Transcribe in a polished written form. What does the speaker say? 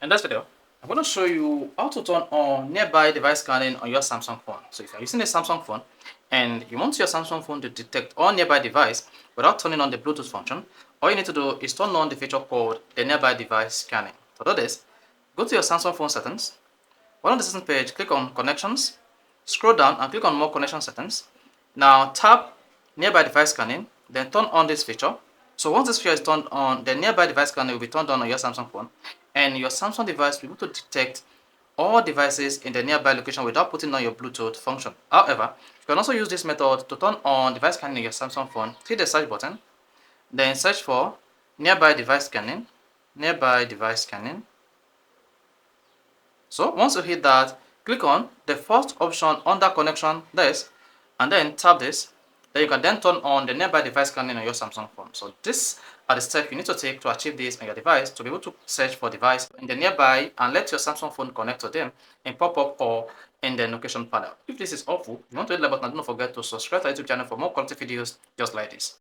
In this video, I'm going to show you how to turn on nearby device scanning on your Samsung phone. So if you're using a Samsung phone and you want your Samsung phone to detect all nearby device without turning on the Bluetooth function, all you need to do is turn on the feature called the nearby device scanning. To do this, go to your Samsung phone settings. While on the settings page, click on connections, scroll down and click on more connection settings. Now tap nearby device scanning, then turn on this feature. So once this feature is turned on, the nearby device scanning will be turned on your Samsung phone, and your Samsung device will be able to detect all devices in the nearby location without putting on your Bluetooth function. However, you can also use this method to turn on device scanning in your Samsung phone. Hit the search button, then search for nearby device scanning, nearby device scanning. So once you hit that, click on the first option under connection, this, and then tap this. Then you can then turn on the nearby device scanning on your Samsung phone. So these are the steps you need to take to achieve this on your device to be able to search for device in the nearby and let your Samsung phone connect to them in pop-up or in the location panel. If this is helpful, you want to hit the like button and don't forget to subscribe to our YouTube channel for more quality videos just like this.